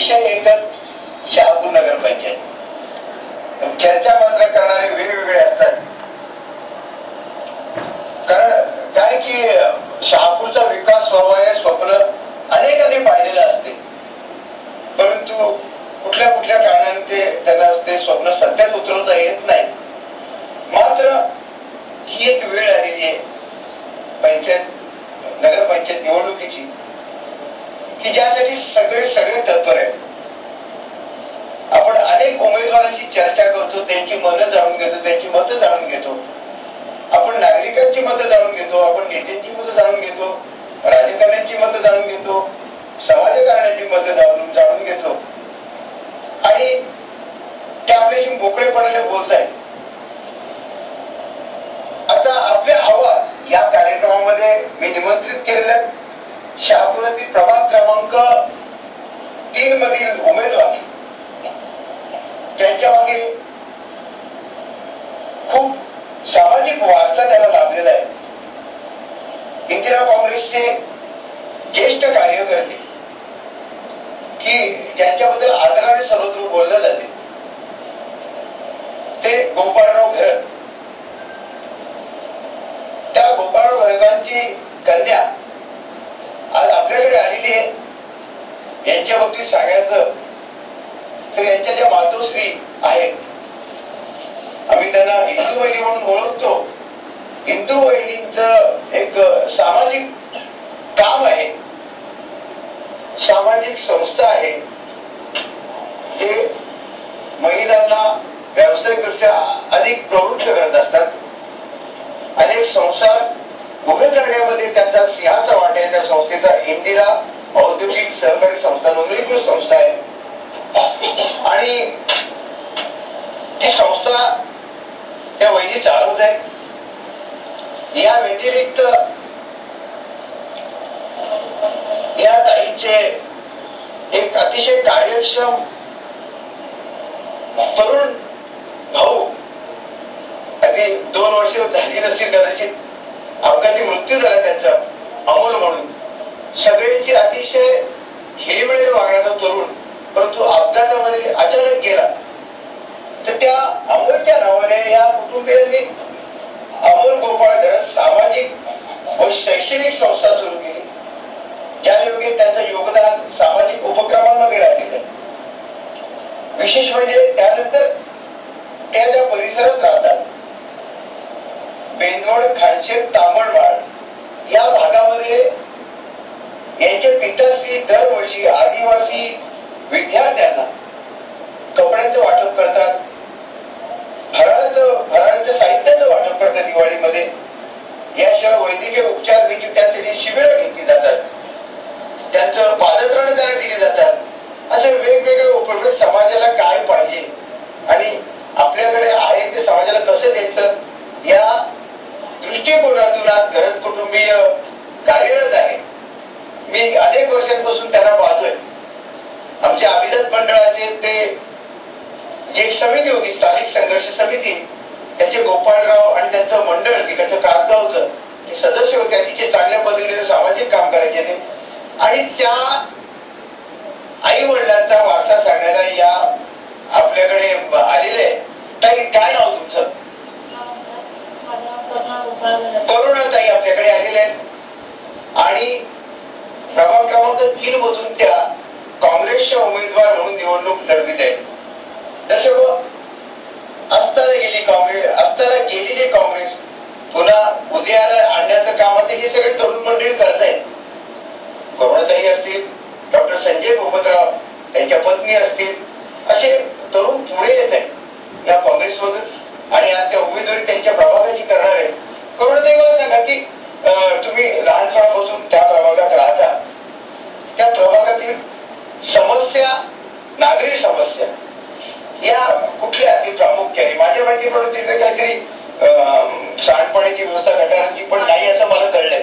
विषय एकच शहापूर नगरपंचायत. चर्चा मात्र करणारे वेगवेगळे असतात. कारण काय की शहापूरचा विकास व्हावा हे स्वप्न अनेकांनी पाहिलेलं असते, परंतु कुठल्या कुठल्या कारणाने त्यांना ते स्वप्न सत्यात उतरवता येत नाही. मात्र ही एक वेळ आलेली आहे नगरपंचायत निवडणुकीची, की ज्यासाठी सगळे तत्पर आहेत. आपण अनेक उमेदवारांशी चर्चा करतो, त्यांची मनं जाणून घेतो, त्यांची मतं जाणून घेतो. आपण नागरिकांची मतं जाणून घेतो, आपण नेत्यांची मतं जाणून घेतो, राजकारण्यांची मतं जाणून घेतो, समाजकारणाची मतं जाणून घेतो आणि ते आपल्याशी मोकळेपणाने बोलतायत. आता आपले आवाज या कार्यक्रमामध्ये मी निमंत्रित केलेल्या शहापुरातील प्रभाग क्रमांक 3 मधील उमेदवार ज्यांच्या मागे खूप सामाजिक वारसा त्याला लाभलेला आहे, इंदिरा काँग्रेसचे ज्येष्ठ कार्यकर्ते की ज्यांच्याबद्दल आदराने सर्वत्र बोलले जाते, ते गोपाळराव घरत. त्या गोपाळराव घरतांची कन्या आज आपल्याकडे आलेली आहे. यांच्या बाबतीत सांगायचं तर यांच्या ज्या मातोश्री आहेत, आम्ही त्यांना हिंदू वहिनी म्हणून ओळखतो. हिंदू वहिनींचं एक सामाजिक काम आहे, सामाजिक संस्था आहे, जे महिलांना व्यावसायिकदृष्ट्या अधिक प्रवृत्त करत असतात. अनेक संसार उभे करण्यामध्ये त्यांचा सिंहाचा वाटा आहे. त्या संस्थेचा इंदिरा औद्योगिक सहकारी संस्था नोंदणीकृत संस्था आहे आणि ती संस्था त्या वहिनी चालवत आहे. या व्यतिरिक्त या ताईंचे एक अतिशय कार्यक्षम तरुण भाऊ, अगदी 2 वर्ष झाली नसतील कदाचित, अपघाती मृत्यू झाला त्यांचा, अमोल म्हणून. सगळ्यांची अतिशय खेळीमेळीने वागणारा तरुण, परंतु अपघातामध्ये अचानक गेला. तर त्या अमोलच्या नावाने या कुटुंबियांनी अमोल गोपाळ घरत सामाजिक व शैक्षणिक संस्था सुरू केली, ज्या योगे त्यांचं योगदान सामाजिक उपक्रमांमध्ये राहिलेलं. विशेष म्हणजे त्यानंतर त्या ज्या परिसरात राहतात, बेंदवड, खानशेत, तांबडवाड या भागामध्ये यांचे पिताश्री दरवर्षी आदिवासी विद्यार्थ्यांना कपड्यांचं वाटप करतात, फराळाचं साहित्याचं वाटप करतात दिवाळीमध्ये. याशिवाय वैद्यकीय उपचार देखील त्यासाठी शिबिरं घेतली जातात, त्यांचं पादत्राणे त्यांना दिली जातात. असे वेगवेगळे उपक्रम समाजाला काय पाहिजे आणि आपल्याकडे आहे ते समाजाला कसं द्यायचं या दृष्टिकोनातून आज घरत कुटुंबीय कार्यरत आहे. मी अनेक वर्षांपासून त्यांना पाहतोय. आमच्या अभिजात मंडळाचे ते जी एक समिती होती, स्थानिक संघर्ष समिती, त्याचे गोपाळराव आणि त्यांचं मंडळ तिकडचं कासगावचं ते सदस्य होते. अतिशय चांगल्या पद्धतीने सामाजिक काम करायचे ते. आणि त्या आई वडिलांचा वारसा सांगण्याला या आपल्याकडे आलेले. ताई, काय नाव तुमचं? करुणाताई आपल्याकडे आलेले आहेत आणि प्रभाग क्रमांक 3 मधून त्या काँग्रेसच्या उमेदवार म्हणून निवडणूक लढवित आहेत. जसं असताना गेलेली काँग्रेस पुन्हा उदयाला आणण्याचं काम आता हे सगळे तरुण मंडळी करतायत. करुणाताई असतील, डॉक्टर संजय भूपतराव त्यांच्या पत्नी असतील, असे तरुण पुढे येत आहेत या काँग्रेसमधून आणि आज त्या उमेदवारी त्यांच्या प्रभागाची करणार आहे. करुणाताई, मला सांगा की तुम्ही लहानपणापासून त्या प्रभागात राहता, त्या प्रभागातील समस्या, नागरी समस्या या कुठल्या असतील प्रामुख्याने? माझ्या माहितीप्रमाणे तिथे काहीतरी सांडपाण्याची व्यवस्था, गटारांची पण नाही असं मला कळलंय.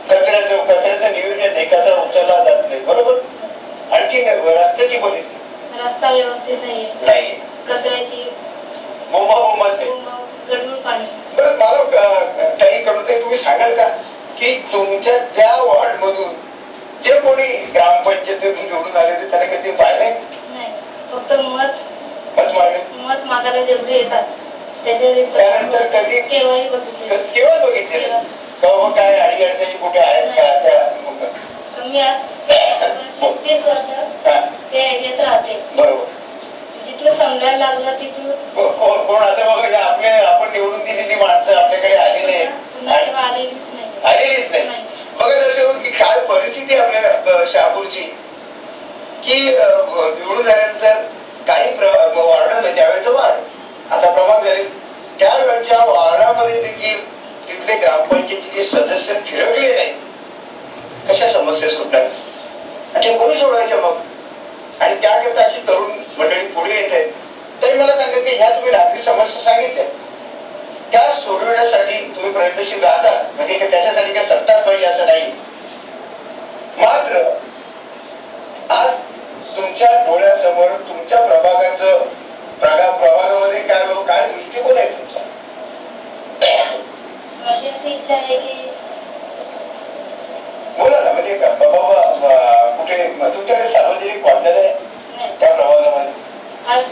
कचऱ्याचं नियोजन नाही, कचरा उचलला जात नाही, बरोबर. आणखी रस्त्याची परिस्थिती, रस्ता व्यवस्थित नाही, कचऱ्याची बोंबाबोंबाच आहे. बरं, मला काही करून तुम्ही सांगाल का की तुमच्या त्या वॉर्ड मधून जे कोणी ग्रामपंचायतीतून निवडून आले होते त्याने कधी पाहिले नाही, फक्त मत मागायला जेवढे येतात त्यानंतर कधी केव्हाही बघितले. केव्हा बघितले केव्हा काय अडी अडचणी कुठे आहेत का त्या मी आज 30 वर्ष त्या एरियात राहते. बरोबर. जिथलं समजायला लागलं तिथून कोण असं बघा आपले आपण निवडून दिलेली माणसं आपल्याकडे आलेली आलेलीच नाही. बघा जसं की काय परिस्थिती आपल्या शहापूरची की निवडून झाल्यानंतर काही वॉर्डामध्ये त्यावेळेचं वार्ड आता प्रभाग झाले त्यावेळेच्या वॉर्डामध्ये देखील तिथले ग्रामपंचायतीचे सदस्य फिरवले नाही. कशा समस्या सुटणार आणि कोणी सोडवायच्या मग आणि त्याकरता अशी तरुण मंडळी पुढे येत आहेत. तरी मला सांगा की ह्या तुम्ही नागरिक समस्या सांगितल्या त्या सोडवण्यासाठी तुम्ही प्रयत्नशील राहतात म्हणजे त्याच्यासाठी काही सत्ताच पाहिजे असं नाही. मात्र आज तुमच्या डोळ्यासमोर तुमच्या प्रभागामध्ये काय दृष्टिकोन आहे तुमचा? माझी अशी इच्छा आहे की बोला ना म्हणजे कुठे तुमच्याकडे सार्वजनिक वाटलेलं आहे त्या प्रभागामध्ये? आज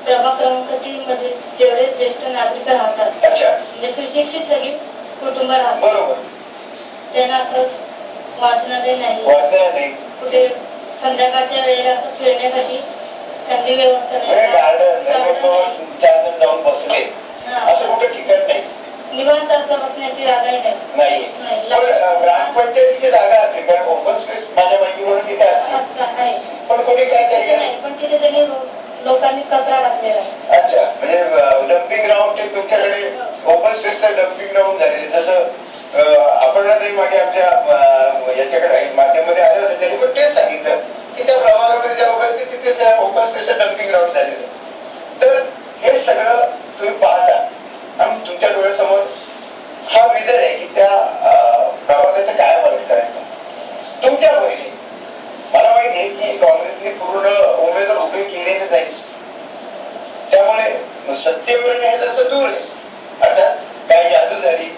प्रभाग क्रमांक 3 मध्ये जेवढे ज्येष्ठ नागरिक राहतात अच्छा म्हणजे सुशिक्षित सगळी कुटुंब राहतात बरोबर त्यांना असं वाचनालय नाही कुठे संध्याकाळच्या वेळेला असं फिरण्यासाठी चांगली व्यवस्था गार्डन जाऊन बसले असं कुठे ठिकाण नाही. निवांत असं बसण्याची जागाही नाही. ग्रामपंचायतीची जागा असते कारण ओपन स्पेस माझ्या माहितीवरून तिथे असते पण कोणी काय नाही पण तिथे त्यांनी लोकांनी कचरा टाकलेला आहे. अच्छा म्हणजे डम्पिंग ग्राउंड ते तुमच्याकडे ओपन स्पेसचं डम्पिंग ग्राउंड झाले जसं आपण मागे आमच्या याच्याकडे माध्यमामध्ये आलं होतं त्यांनी पण तेच सांगितलं की त्या प्रभागामध्ये ज्या वगैरे तिथेच ओपन स्पेसचं डम्पिंग ग्राउंड झालेलं. तर हे सगळं तुम्ही पाहता आणि तुमच्या डोळ्यासमोर हा विजय आहे की त्या प्रभागाचं काय वाईट करायचं तुमच्या पहिले. मला माहिती आहे की काँग्रेसने पूर्ण उमेदवार उभे केलेले नाही त्यामुळे सत्तेवर हे जसं दूर आहे. अर्थात काय जादू झाली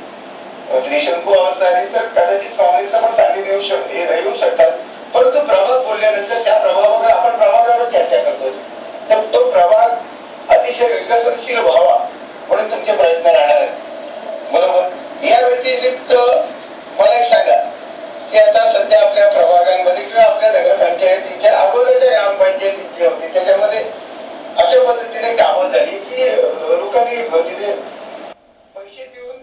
त्रिशंकू अवस्था आली तर कदाचित काँग्रेसला पण चांगली येऊ शकतात. परंतु प्रभाग बोलल्यानंतर त्या प्रभागावर आपण प्रभागावर चर्चा करतो तर तो प्रभाग अतिशय विकसनशील व्हावा म्हणून तुमचे प्रयत्न राहणार आहेत बरोबर. या व्यतिरिक्त मला एक सांगा की आता सध्या आपल्या प्रभागांमध्ये किंवा आपल्या नगरपंचायतीच्या अगोदरच्या ग्रामपंचायतीची होती त्याच्यामध्ये अशा पद्धतीने कामं झाली की लोकांनी तिथे पैसे देऊन